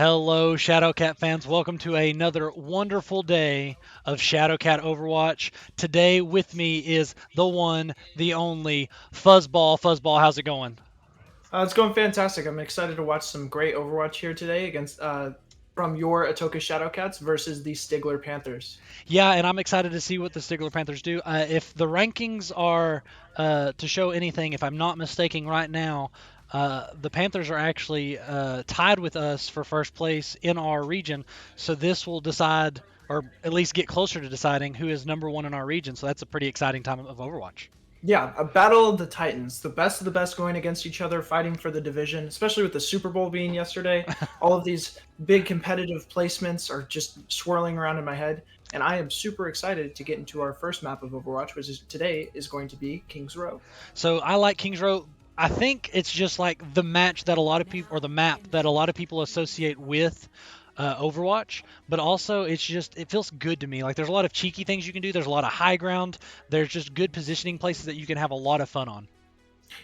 Hello, Shadowcat fans. Welcome to another wonderful day of Shadowcat Overwatch. Today with me is the one, the only Fuzzball. Fuzzball, how's it going? It's going fantastic. I'm excited to watch some great Overwatch here today against from your Atoka Shadowcats versus the Stigler Panthers. Yeah, and I'm excited to see what the Stigler Panthers do. If the rankings are to show anything, if I'm not mistaken right now, the Panthers are actually tied with us for first place in our region. So this will decide, or at least get closer to deciding, who is number one in our region. So that's a pretty exciting time of Overwatch. Yeah, a battle of the Titans, the best of the best going against each other, fighting for the division. Especially with the Super Bowl being yesterday, all of these big competitive placements are just swirling around in my head, and I am super excited to get into our first map of Overwatch, which is today is going to be Kings Row. So I like Kings Row. I think it's just like the match that a lot of people, or the map that a lot of people associate with Overwatch, but also it feels good to me. Like there's a lot of cheeky things you can do. There's a lot of high ground. There's just good positioning places that you can have a lot of fun on.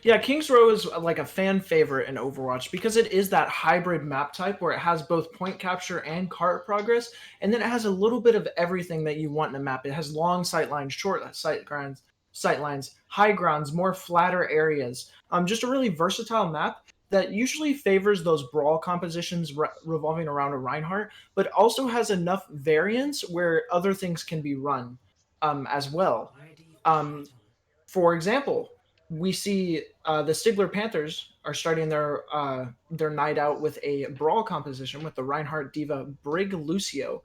Yeah, Kings Row is like a fan favorite in Overwatch because it is that hybrid map type where it has both point capture and cart progress, and then it has a little bit of everything that you want in a map. It has long sight lines, short sight lines, high grounds, more flatter areas. Just a really versatile map that usually favors those brawl compositions revolving around a Reinhardt, but also has enough variance where other things can be run as well. Um, for example, we see the Stigler Panthers are starting their night out with a brawl composition with the Reinhardt Diva Brig Lucio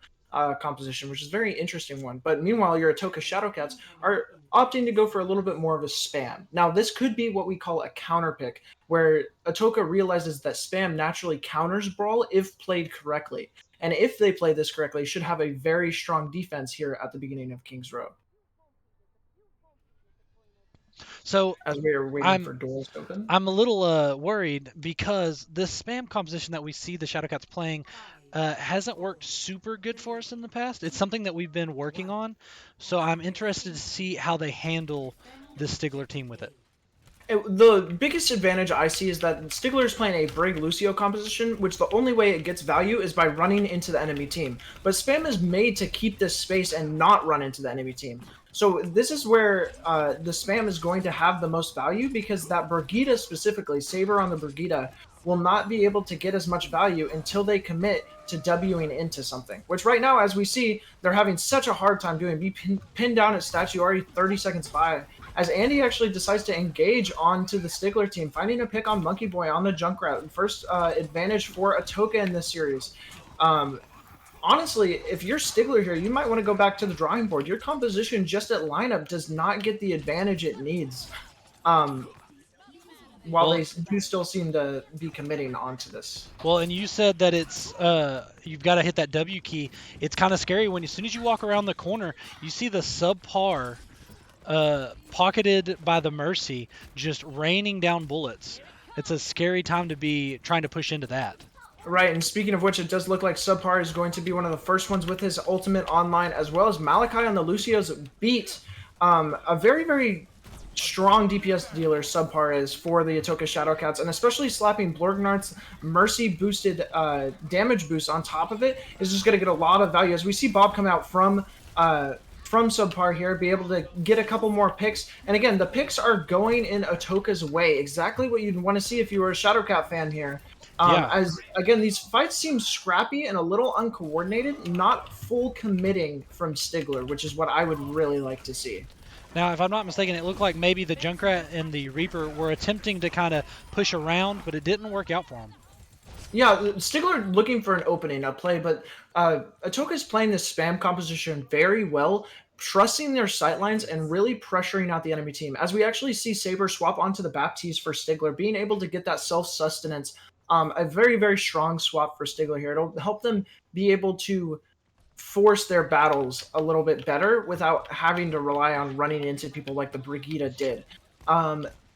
composition, which is a very interesting one. But meanwhile, your Atoka Shadowcats are opting to go for a little bit more of a spam. Now, this could be what we call a counter pick, where Atoka realizes that spam naturally counters brawl if played correctly. And if they play this correctly, should have a very strong defense here at the beginning of King's Row So as we are waiting I'm for doors to open. I'm a little worried because this spam composition that we see the Shadowcats playing hasn't worked super good for us in the past. It's something that we've been working on, so I'm interested to see how they handle this Stigler team with it. The biggest advantage I see is that Stigler is playing a Brig Lucio composition, which the only way it gets value is by running into the enemy team. But Spam is made to keep this space and not run into the enemy team. So this is where the Spam is going to have the most value because that Brigida specifically, Saber on the Brigida, will not be able to get as much value until they commit to Wing into something. Which right now, as we see, they're having such a hard time doing. Be pinned down at statue already 30 seconds by as Andy actually decides to engage onto the Stigler team, finding a pick on Monkey Boy on the Junkrat. First advantage for Atoka in this series. Um, Honestly, if you're Stigler here, you might want to go back to the drawing board. Your composition just at lineup does not get the advantage it needs. Um, while Well, they do still seem to be committing onto this. and you said that it's you've got to hit that W key. It's kind of scary when as soon as you walk around the corner, you see the subpar pocketed by the Mercy just raining down bullets. It's a scary time to be trying to push into that. Right, and speaking of which, it does look like Subpar is going to be one of the first ones with his ultimate online, as well as Malachi on the Lucio's beat. A very, very strong DPS dealer Subpar is for the Atoka Shadowcats, and especially slapping Blorgnart's Mercy boosted damage boost on top of it is just going to get a lot of value. As we see Bob come out from Subpar here, be able to get a couple more picks. And again, the picks are going in Atoka's way. Exactly what you'd want to see if you were a Shadowcat fan here. Yeah. As again, these fights seem scrappy and a little uncoordinated, not full committing from Stigler, which is what I would really like to see. Now, if I'm not mistaken, it looked like maybe the Junkrat and the Reaper were attempting to kind of push around, but it didn't work out for them. Yeah, Stigler looking for an opening, a play, but Atoka's playing this spam composition very well, trusting their sightlines and really pressuring out the enemy team. As we actually see Saber swap onto the Baptiste for Stigler, being able to get that self-sustenance, a very, very strong swap for Stigler here. It'll help them be able to force their battles a little bit better without having to rely on running into people like the Brigida did.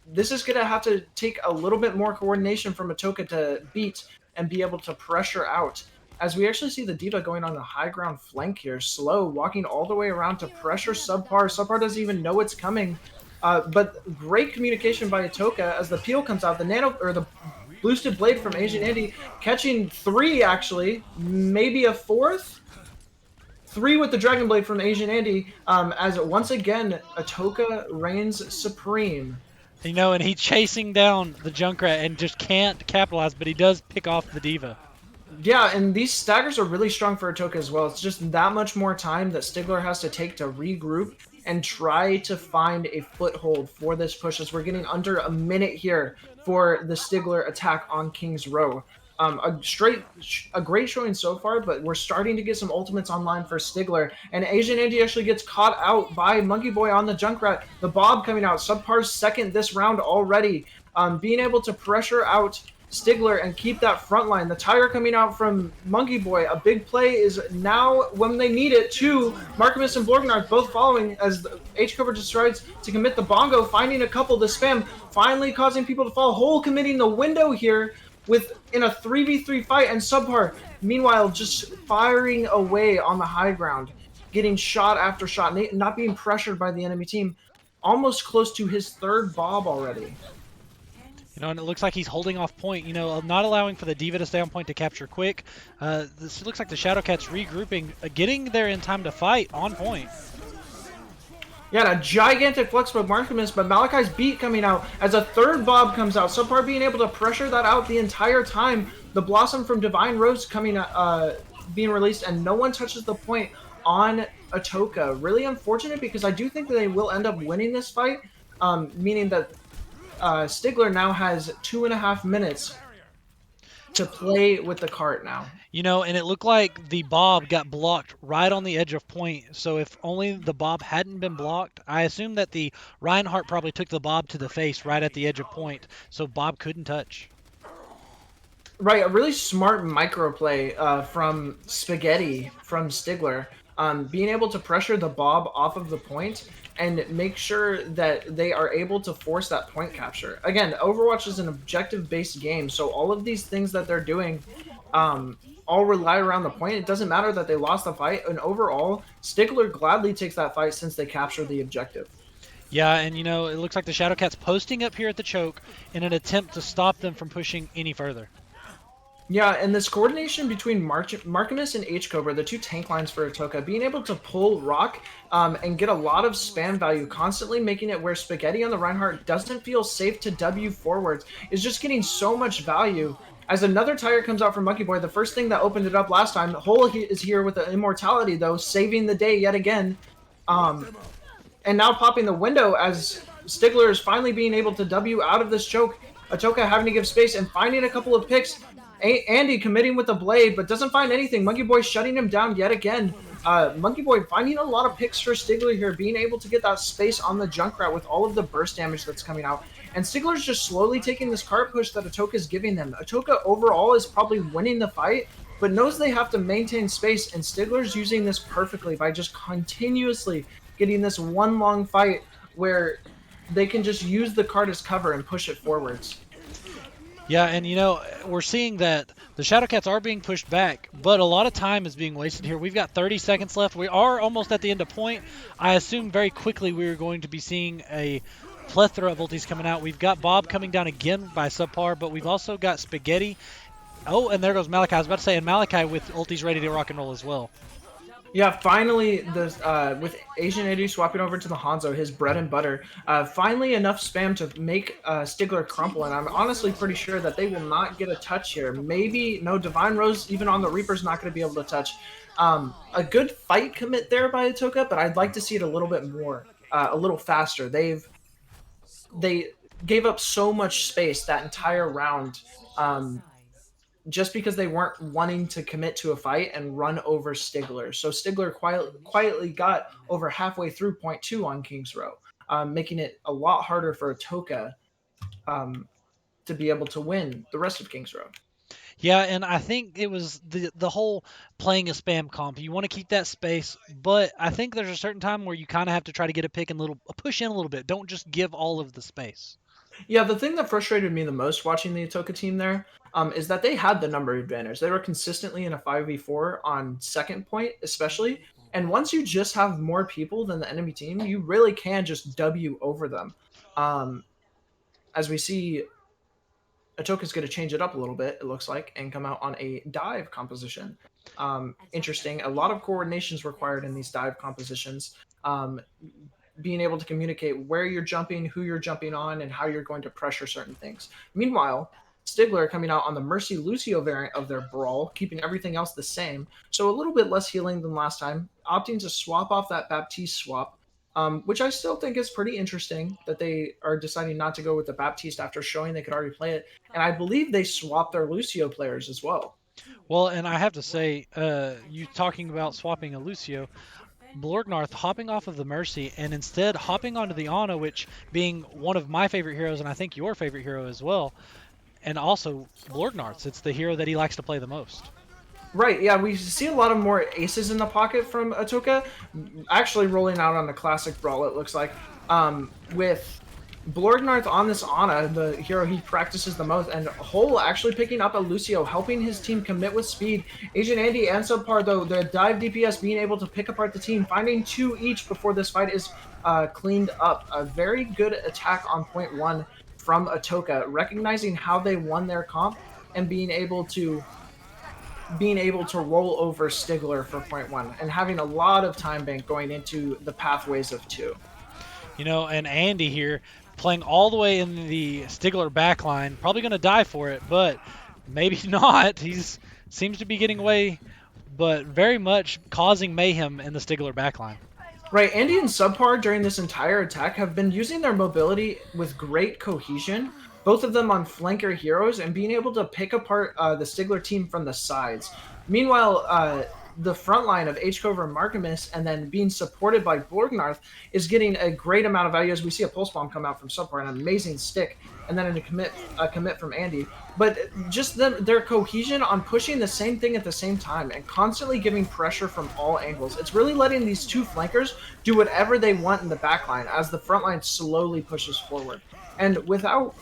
This is going to have to take a little bit more coordination from Atoka to beat and be able to pressure out. As we actually see the Diva going on the high ground flank here, slow, walking all the way around to pressure Subpar. Subpar doesn't even know it's coming. But great communication by Atoka as the peel comes out. The boosted blade from Asian Andy, catching 3 actually, maybe a 4th. 3 with the Dragon Blade from Asian Andy, as once again, Atoka reigns supreme. And he's chasing down the Junkrat and just can't capitalize, but he does pick off the Diva. Yeah, and these staggers are really strong for Atoka as well. It's just that much more time that Stigler has to take to regroup and try to find a foothold for this push, as we're getting under a minute here for the Stigler attack on King's Row. A great showing so far, but we're starting to get some ultimates online for Stigler. And Asian Andy actually gets caught out by Monkey Boy on the Junkrat. The Bob coming out, subpar's second this round already. Being able to pressure out Stigler and keep that front line. The tire coming out from Monkey Boy. A big play is now when they need it to Markimus and Blorgnard both following as the H cover decides to commit the bongo, finding a couple to spam, finally causing people to fall. Hole committing the window here in a 3v3 fight, and Subpar meanwhile just firing away on the high ground, getting shot after shot, not being pressured by the enemy team. Almost close to his 3rd Bob already. And it looks like he's holding off point, not allowing for the Diva to stay on point to capture quick. This looks like the Shadowcats regrouping, getting there in time to fight on point. Yeah, a gigantic flex by Markimus, but Malachi's beat coming out as a 3rd Bob comes out. Subpar being able to pressure that out the entire time. The Blossom from Divine Rose being released, and no one touches the point on Atoka. Really unfortunate, because I do think that they will end up winning this fight, meaning that Stigler now has 2.5 minutes to play with the cart now. And it looked like the Bob got blocked right on the edge of point. So if only the Bob hadn't been blocked, I assume that the Reinhardt probably took the Bob to the face right at the edge of point, so Bob couldn't touch. Right, a really smart micro play from Spaghetti from Stigler, being able to pressure the Bob off of the point and make sure that they are able to force that point capture. Again, Overwatch is an objective-based game, so all of these things that they're doing all rely around the point. It doesn't matter that they lost the fight, and overall, Stigler gladly takes that fight since they captured the objective. Yeah, and it looks like the Shadowcats posting up here at the choke in an attempt to stop them from pushing any further. Yeah, and this coordination between Markimus and H-Cobra, the 2 tank lines for Atoka, being able to pull Rock and get a lot of spam value, constantly making it where Spaghetti on the Reinhardt doesn't feel safe to W forwards, is just getting so much value. As another tire comes out from Monkey Boy, the first thing that opened it up last time, Hole is here with the Immortality, though, saving the day yet again. And now popping the window as Stigler is finally being able to W out of this choke. Atoka having to give space and finding a couple of picks. Andy committing with the blade, but doesn't find anything. Monkey Boy shutting him down yet again. Monkey Boy finding a lot of picks for Stigler here, being able to get that space on the Junkrat with all of the burst damage that's coming out. And Stigler's just slowly taking this cart push that Atoka is giving them. Atoka overall is probably winning the fight, but knows they have to maintain space, and Stigler's using this perfectly by just continuously getting this one long fight where they can just use the cart as cover and push it forwards. Yeah, and we're seeing that the Shadowcats are being pushed back, but a lot of time is being wasted here. We've got 30 seconds left. We are almost at the end of point. I assume very quickly we are going to be seeing a plethora of ultis coming out. We've got Bob coming down again by Subpar, but we've also got Spaghetti. Oh, and there goes Malachi. I was about to say, and Malachi with ultis ready to rock and roll as well. Yeah, finally, with Asian Eddie swapping over to the Hanzo, his bread and butter, finally enough spam to make Stigler crumple, and I'm honestly pretty sure that they will not get a touch here. Maybe, no, Divine Rose, even on the Reaper's not going to be able to touch. A good fight commit there by Atoka, but I'd like to see it a little bit more, a little faster. They gave up so much space that entire round, just because they weren't wanting to commit to a fight and run over Stigler. So Stigler quietly got over halfway through point 2 on King's Row, making it a lot harder for Atoka to be able to win the rest of King's Row. Yeah, and I think it was the whole playing a spam comp. You want to keep that space, but I think there's a certain time where you kind of have to try to get a pick and push in a little bit. Don't just give all of the space. Yeah, the thing that frustrated me the most watching the Atoka team there is that they had the number advantage. They were consistently in a 5v4 on second point, especially. And once you just have more people than the enemy team, you really can just W over them. As we see Atoka's going to change it up a little bit, it looks like, and come out on a dive composition. Interesting. A lot of coordination is required in these dive compositions. Um, Being able to communicate where you're jumping, who you're jumping on, and how you're going to pressure certain things. Meanwhile, Stigler coming out on the Mercy Lucio variant of their Brawl, keeping everything else the same. So a little bit less healing than last time, opting to swap off that Baptiste swap, which I still think is pretty interesting that they are deciding not to go with the Baptiste after showing they could already play it. And I believe they swapped their Lucio players as well. Well, and I have to say, you talking about swapping a Lucio, Blorgnarth hopping off of the Mercy and instead hopping onto the Ana, which being one of my favorite heroes and I think your favorite hero as well, and also Blorgnarth's. It's the hero that he likes to play the most. Right, yeah, we see a lot of more aces in the pocket from Atoka, actually rolling out on the classic brawl, it looks like. With Blorgnarth on this Ana, the hero he practices the most, and Hole actually picking up a Lucio, helping his team commit with speed. Agent Andy and Subpar, though, the dive DPS being able to pick apart the team, finding two each before this fight is cleaned up. A very good attack on point one from Atoka, recognizing how they won their comp and being able to roll over Stigler for point one and having a lot of time bank going into the pathways of two. And Andy here playing all the way in the Stigler backline, probably going to die for it, but maybe not. He's seems to be getting away, but very much causing mayhem in the Stigler backline. Right, Andy and Subpar during this entire attack have been using their mobility with great cohesion, both of them on flanker heroes, and being able to pick apart the Stigler team from the sides. Meanwhile, the front line of H. Cover and Markimus, and then being supported by Borgnarth, is getting a great amount of value as we see a Pulse Bomb come out from Subpar, an amazing stick, and then a commit from Andy. But just their cohesion on pushing the same thing at the same time and constantly giving pressure from all angles. It's really letting these two flankers do whatever they want in the backline as the front line slowly pushes forward. And without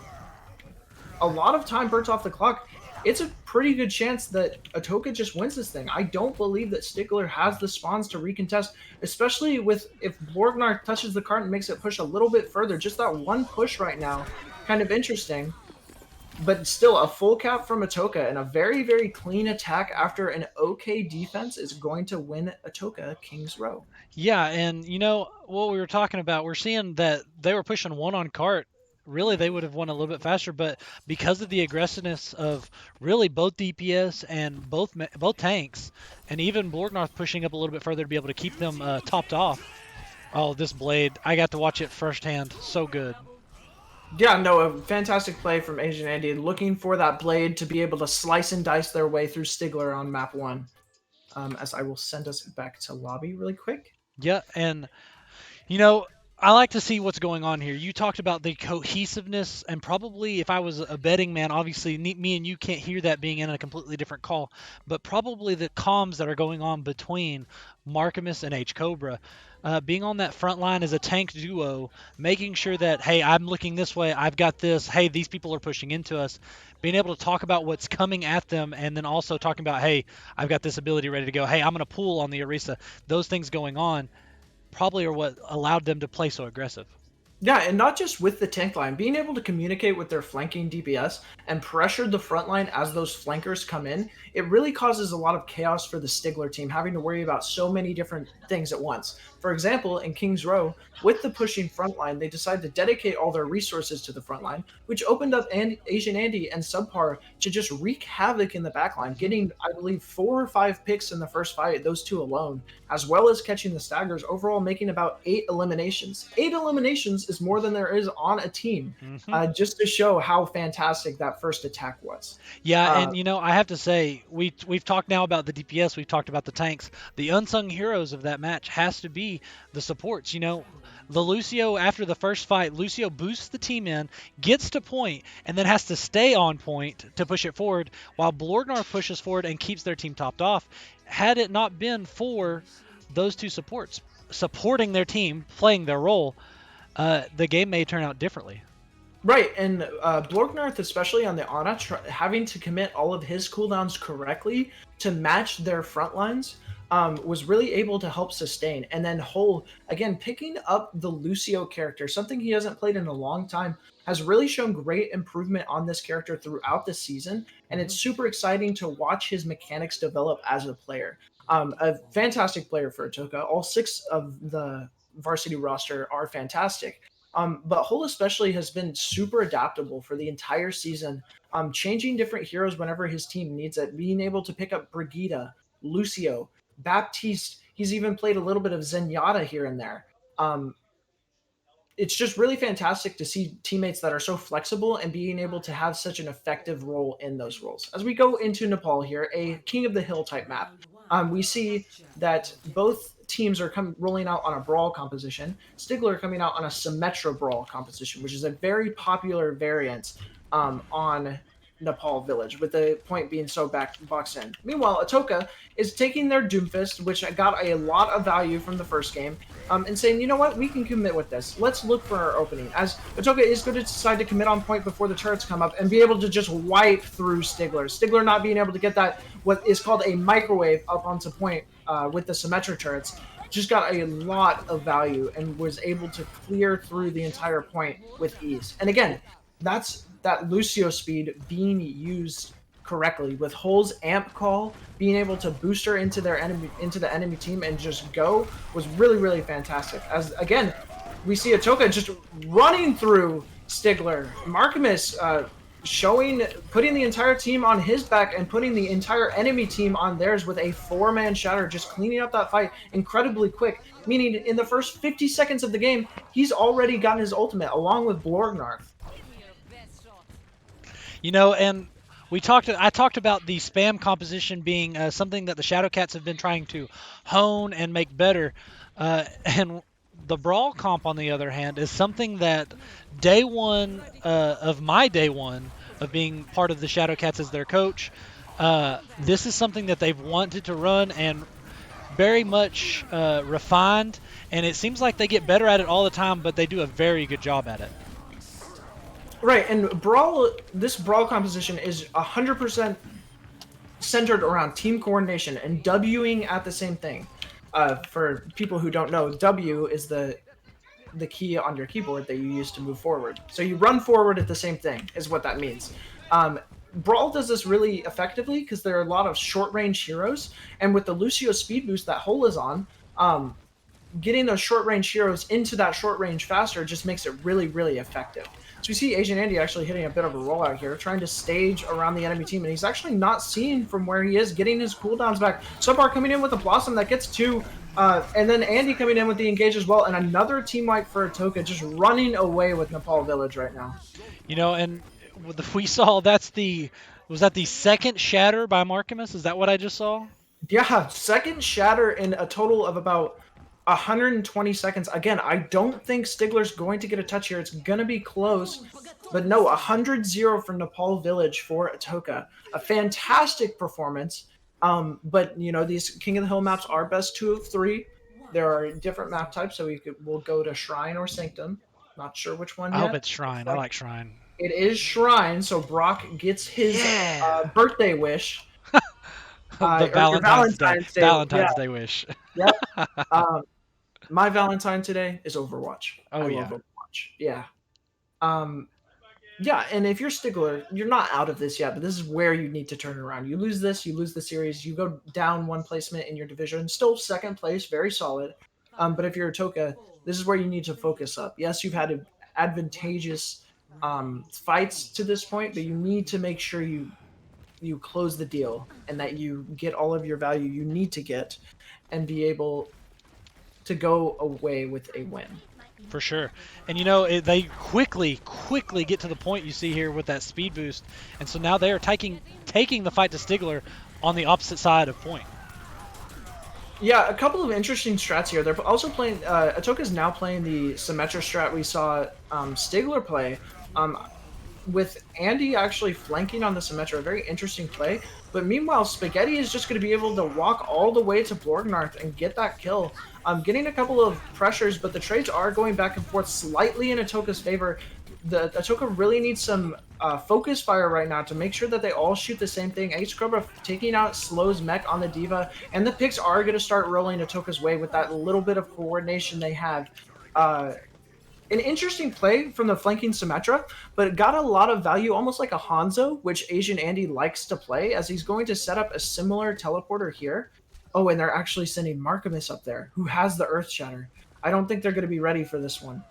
a lot of time burnt off the clock, it's a pretty good chance that Atoka just wins this thing. I don't believe that Stigler has the spawns to recontest, especially with if Borgnar touches the cart and makes it push a little bit further. Just that one push right now, kind of interesting. But still, a full cap from Atoka and a very, very clean attack after an okay defense is going to win Atoka King's Row. Yeah, and what we were talking about, we're seeing that they were pushing one on cart. Really, they would have won a little bit faster, but because of the aggressiveness of really both DPS and both tanks, and even Blorgnarth pushing up a little bit further to be able to keep them topped off. Oh, this blade! I got to watch it firsthand. So good. Yeah, no, a fantastic play from Asian Andy, looking for that blade to be able to slice and dice their way through Stigler on map one. As I will send us back to lobby really quick. Yeah, and You know, I like to see what's going on here. You talked about the cohesiveness, and probably if I was a betting man, obviously me and you can't hear that being in a completely different call, but probably the comms that are going on between Markimus and H Cobra. Being on that front line as a tank duo, making sure that, hey, I'm looking this way, I've got this, hey, these people are pushing into us, being able to talk about what's coming at them, and then also talking about, hey, I've got this ability ready to go, hey, I'm going to pull on the Orisa, those things going on probably are what allowed them to play so aggressive. Yeah, and not just with the tank line, being able to communicate with their flanking DPS and pressure the front line as those flankers come in, it really causes a lot of chaos for the Stigler team, having to worry about so many different things at once. For example, in King's Row, with the pushing front line, they decided to dedicate all their resources to the front line, which opened up Asian Andy and Subpar to just wreak havoc in the back line, getting, I believe, 4 or 5 picks in the first fight, those two alone, as well as catching the staggers, overall making about 8 eliminations. 8 eliminations is more than there is on a team, just to show how fantastic that first attack was. Yeah, Uh, and I have to say we've talked now about the DPS, we've talked about the tanks. The unsung heroes of that match has to be the supports. The Lucio after the first fight, Lucio boosts the team in, gets to point, and then has to stay on point to push it forward, while Blorgnar pushes forward and keeps their team topped off. Had it not been for those two supports supporting their team, playing their role, the game may turn out differently. Right, and Blorgnarth, especially on the Ana, having to commit all of his cooldowns correctly to match their front lines, was really able to help sustain. And then Hole, again, picking up the Lucio character, something he hasn't played in a long time, has really shown great improvement on this character throughout the season, and Hmm. it's super exciting to watch his mechanics develop as a player. A fantastic player for Atoka. All six of the varsity roster are fantastic. But Hull especially has been super adaptable for the entire season, changing different heroes whenever his team needs it, being able to pick up Brigida, Lucio, Baptiste. He's even played a little bit of Zenyatta here and there. Um, it's just really fantastic to see teammates that are so flexible and being able to have such an effective role in those roles. As we go into Nepal here, a King of the Hill type map, we see that both teams are rolling out on a brawl composition. Stigler coming out on a Symmetra brawl composition, which is a very popular variant on Nepal Village, with the point being so boxed in. Meanwhile, Atoka is taking their Doomfist, which got a lot of value from the first game, and saying, you know what, we can commit with this. Let's look for our opening. As Atoka is going to decide to commit on point before the turrets come up and be able to just wipe through Stigler. Stigler not being able to get that, what is called a microwave, up onto point with the Symmetra turrets, just got a lot of value and was able to clear through the entire point with ease. And again, that's that Lucio speed being used correctly with Hull's amp call, being able to boost her into the enemy team and just go was really, really fantastic. As again, we see Atoka just running through Stigler. Markimus putting the entire team on his back and putting the entire enemy team on theirs with a 4-man shatter, just cleaning up that fight incredibly quick. Meaning in the first 50 seconds of the game, he's already gotten his ultimate along with Blorgnarth. And I talked about the spam composition being something that the Shadowcats have been trying to hone and make better. And the brawl comp, on the other hand, is something that day one of my day one of being part of the Shadowcats as their coach, this is something that they've wanted to run and very much refined. And it seems like they get better at it all the time, but they do a very good job at it. Right, and this brawl composition is 100% centered around team coordination and Wing at the same thing. For people who don't know, W is the key on your keyboard that you use to move forward. So you run forward at the same thing, is what that means. Brawl does this really effectively because there are a lot of short range heroes, and with the Lucio speed boost that Hole is on, getting those short range heroes into that short range faster just makes it really, really effective. So we see Asian Andy actually hitting a bit of a rollout here, trying to stage around the enemy team, and he's actually not seen from where he is, getting his cooldowns back. Subbar coming in with a Blossom that gets two, and then Andy coming in with the engage as well, and another team wipe for Atoka, just running away with Nepal Village right now. And we saw was that the second shatter by Markimus? Is that what I just saw? Yeah, second shatter in a total of about 120 seconds. Again, I don't think Stigler's going to get a touch here. It's going to be close. But no, 100-0 for Nepal Village for Atoka. A fantastic performance. But, these King of the Hill maps are best 2 of 3. There are different map types, so we'll go to Shrine or Sanctum. Not sure which one I yet. hope it's Shrine. I like Shrine. It is Shrine, so Brock gets his birthday wish. The Valentine's Day wish. Yep. My Valentine today is Overwatch. Oh, I love Overwatch. Yeah. Yeah, and if you're Stigler, you're not out of this yet, but this is where you need to turn it around. You lose this, you lose the series, you go down one placement in your division, still second place, very solid. But if you're Atoka, this is where you need to focus up. Yes, you've had advantageous fights to this point, but you need to make sure you close the deal and that you get all of your value you need to get and be able to go away with a win. For sure. And they quickly get to the point you see here with that speed boost. And so now they are taking the fight to Stigler on the opposite side of point. Yeah, a couple of interesting strats here. They're also playing, Atoka's now playing the Symmetra strat we saw Stigler play. With Andy actually flanking on the Symmetra, a very interesting play. But meanwhile, Spaghetti is just going to be able to walk all the way to Blorgnarth and get that kill. Getting a couple of pressures, but the trades are going back and forth slightly in Atoka's favor. Atoka really needs some focus fire right now to make sure that they all shoot the same thing. Ace Cobra taking out Slow's mech on the Diva, and the picks are going to start rolling Atoka's way with that little bit of coordination they have. an interesting play from the flanking Symmetra, but it got a lot of value, almost like a Hanzo, which Asian Andy likes to play, as he's going to set up a similar teleporter here. Oh, and they're actually sending Markimus up there, who has the Earth Shatter. I don't think they're going to be ready for this one.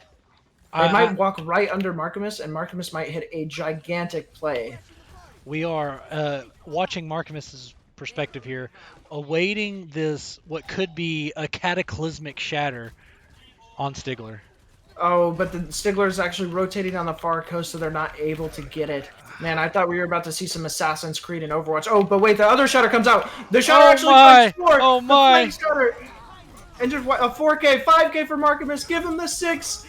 They I might walk right under Markimus, and Markimus might hit a gigantic play. We are watching Markimus's perspective here, awaiting this what could be a cataclysmic shatter on Stigler. Oh, but the Stigler is actually rotating on the far coast, so they're not able to get it. Man, I thought we were about to see some Assassin's Creed in Overwatch. Oh, but wait, the other Shatter comes out. The Shatter Oh actually finds my! four. Oh The Flank my! Shatter. And just a 4K, 5K for Markimus. Give him the 6.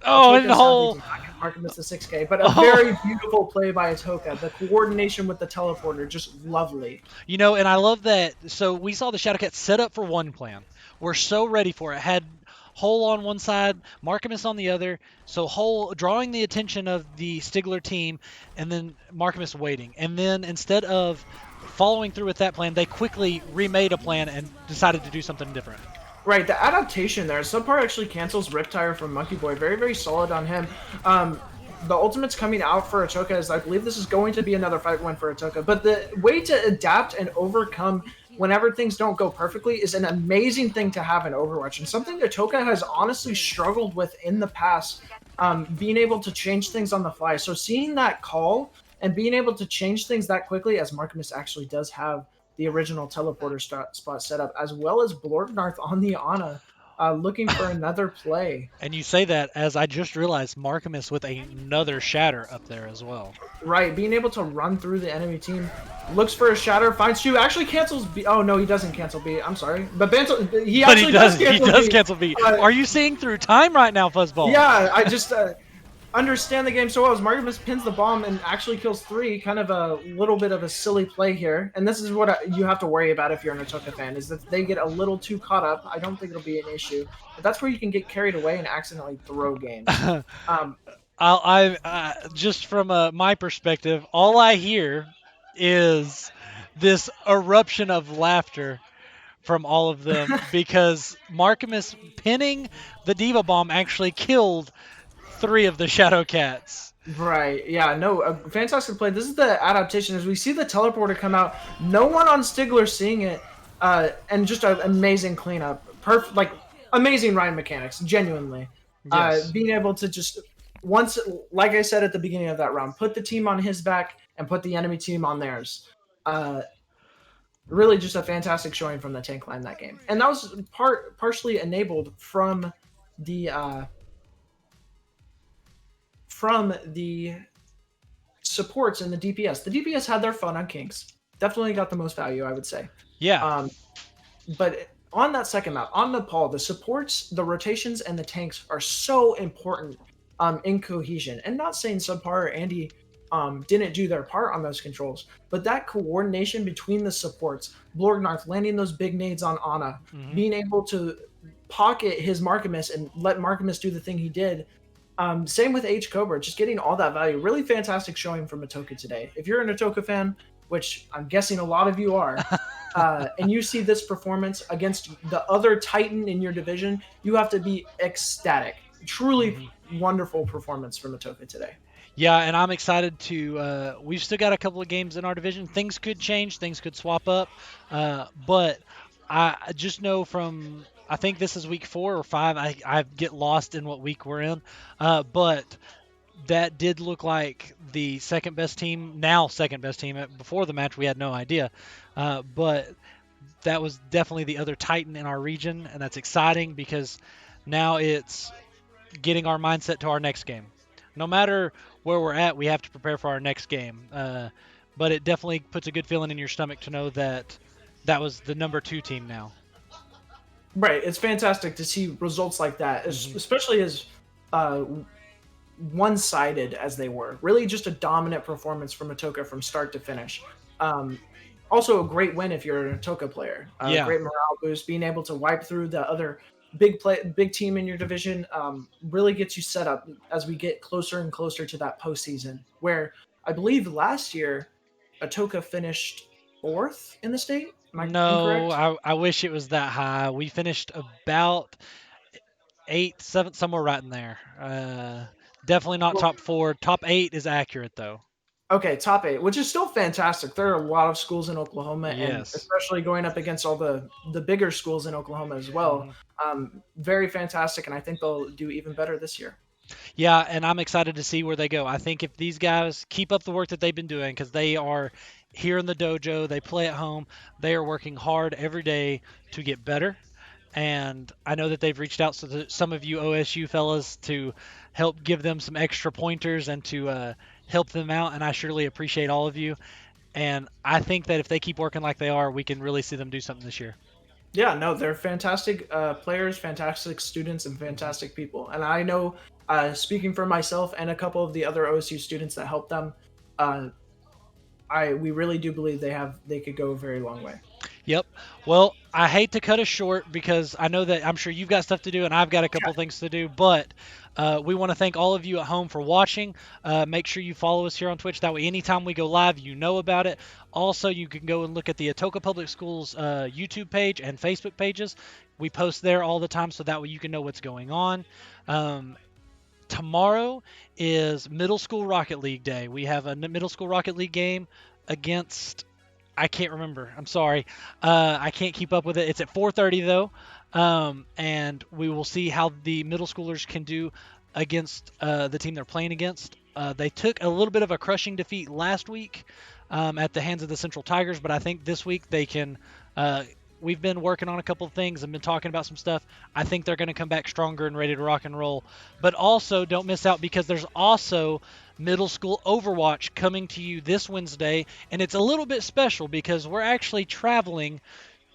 Oh, and the Atoka sadly whole. did not give Markimus the 6K, but a Oh, very beautiful play by Atoka. The coordination with the teleporter, just lovely. and I love that. So we saw the Shadowcat set up for one plan. We're so ready for it. Had Hole on one side, Markimus on the other. So Hole drawing the attention of the Stigler team, and then Markimus waiting. And then instead of following through with that plan, they quickly remade a plan and decided to do something different. Right, the adaptation there. Subpar actually cancels Riptire from Monkey Boy. Very, very solid on him. The ultimate's coming out for Atoka, as I believe this is going to be another fight win for Atoka. But the way to adapt and overcome whenever things don't go perfectly is an amazing thing to have in Overwatch, and something Atoka has honestly struggled with in the past, being able to change things on the fly. So seeing that call and being able to change things that quickly, as Markimus actually does have the original teleporter spot set up, as well as Blorgnarth on the Ana, looking for another play. And you say that as I just realized Markimus with another shatter up there as well. Right, being able to run through the enemy team, looks for a shatter, finds two, actually cancels B. Oh no, he doesn't cancel B. I'm sorry, but he But he actually does does he cancel does B. cancel B. Uh, Are you seeing through time right now, Fuzzball? yeah, I just understand the game so well. As Markimus pins the bomb and actually kills 3, kind of a little bit of a silly play here. And this is what you have to worry about if you're an Atoka fan, is that they get a little too caught up. I don't think it'll be an issue, but that's where you can get carried away and accidentally throw games. Um, Just from my perspective, all I hear is this eruption of laughter from all of them because Markimus pinning the Diva Bomb actually killed 3 of the Shadow Cats. Right. Yeah. No. A fantastic play. This is the adaptation. As we see the teleporter come out, no one on Stigler seeing it, and just an amazing cleanup. Perfect. Like amazing Ryan mechanics. Genuinely, Yes. being able to just once, like I said at the beginning of that round, put the team on his back and put the enemy team on theirs. Really, just a fantastic showing from the tank line that game, and that was partially enabled the from the supports and the DPS. The DPS had their fun on Kings. Definitely got the most value, I would say. Yeah. But on that second map, on Nepal, the supports, the rotations, and the tanks are so important in cohesion. And not saying Subpar or Andy didn't do their part on those controls, but that coordination between the supports, Blorgnarth landing those big nades on Ana, being able to pocket his Markimus and let Markimus do the thing he did. Same with H Cobra, just getting all that value. Really fantastic showing from Atoka today. If you're an Atoka fan, which I'm guessing a lot of you are, and you see this performance against the other Titan in your division, you have to be ecstatic. Truly wonderful performance from Atoka today. Yeah, and I'm excited to. We've still got a couple of games in our division. Things could change, things could swap up, but I just know from. I think this is week 4 or 5. I get lost in what week we're in, but that did look like the second best team. Now second best team. Before the match, we had no idea, but that was definitely the other Titan in our region, and that's exciting because now it's getting our mindset to our next game. No matter where we're at, we have to prepare for our next game. But it definitely puts a good feeling in your stomach to know that that was the number 2 team now. Right, it's fantastic to see results like that, especially as uh, one-sided as they were. Really, just a dominant performance from Atoka from start to finish. Also, a great win if you're an Atoka player. Yeah. Great morale boost, being able to wipe through the other big team in your division really gets you set up as we get closer and closer to that postseason. Where I believe last year, Atoka finished 4th in the state. Am I No, incorrect? I wish it was that high. We finished about 8, 7, somewhere right in there. Definitely not Well, top 4. Top 8 is accurate though. okay, top 8, which is still fantastic. There are a lot of schools in Oklahoma, and Yes. especially going up against all the bigger schools in Oklahoma as well. Hmm. Very fantastic, and I think they'll do even better this year. Yeah, and I'm excited to see where they go. I think if these guys keep up the work that they've been doing, because they are here in the dojo, they play at home, they are working hard every day to get better. And I know that they've reached out to some of you OSU fellas to help give them some extra pointers and to help them out. And I surely appreciate all of you. And I think that if they keep working like they are, we can really see them do something this year. Yeah, no, they're fantastic players, fantastic students, and Hmm. fantastic people. And I know, speaking for myself and a couple of the other OSU students that helped them, uh, I we really do believe they could go a very long way. Yep. Well, I hate to cut us short because I know that I'm sure you've got stuff to do and I've got a Yeah, couple things to do, but we want to thank all of you at home for watching. Make sure you follow us here on Twitch. That way, anytime we go live, you know about it. Also, you can go and look at the Atoka Public Schools YouTube page and Facebook pages. We post there all the time, so that way you can know what's going on. Um, Tomorrow is Middle School Rocket League Day. We have a Middle School Rocket League game against, I can't remember. I'm sorry. I can't keep up with it. It's at 4:30 though, and we will see how the middle schoolers can do against the team they're playing against. They took a little bit of a crushing defeat last week at the hands of the Central Tigers, but I think this week they can. We've been working on a couple of things and been talking about some stuff. I think they're going to come back stronger and ready to rock and roll. But also, don't miss out because there's also middle school Overwatch coming to you this Wednesday, and it's a little bit special because we're actually traveling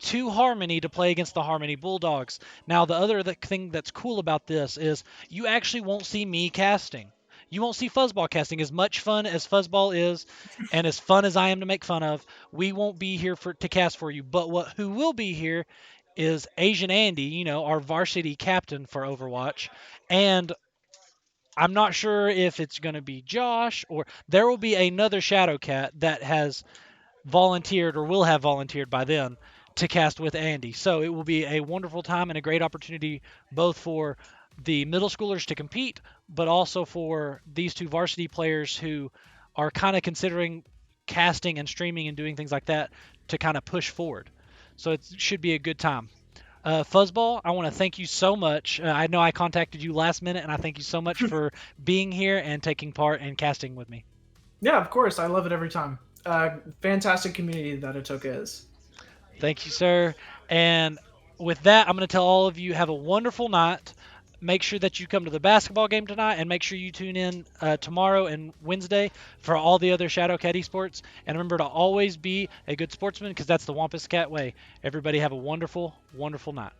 to Harmony to play against the Harmony Bulldogs. Now, the other thing that's cool about this is you actually won't see me casting. You won't see Fuzzball casting. As much fun as Fuzzball is, and as fun as I am to make fun of, we won't be here to cast for you. But who will be here is Asian Andy, our varsity captain for Overwatch, and I'm not sure if it's going to be Josh or there will be another Shadow Cat that has volunteered or will have volunteered by then to cast with Andy. So it will be a wonderful time and a great opportunity both for the middle schoolers to compete, but also for these two varsity players who are kind of considering casting and streaming and doing things like that to kind of push forward. So it should be a good time. Fuzzball, I want to thank you so much. I know I contacted you last minute, and I thank you so much for being here and taking part and casting with me. yeah, of course, I love it every time. Fantastic community that Atoka is. Thank you, sir. And with that, I'm going to tell all of you have a wonderful night. Make sure that you come to the basketball game tonight, and make sure you tune in tomorrow and Wednesday for all the other Shadow Cat esports. And remember to always be a good sportsman because that's the Wampus Cat way. Everybody have a wonderful, wonderful night.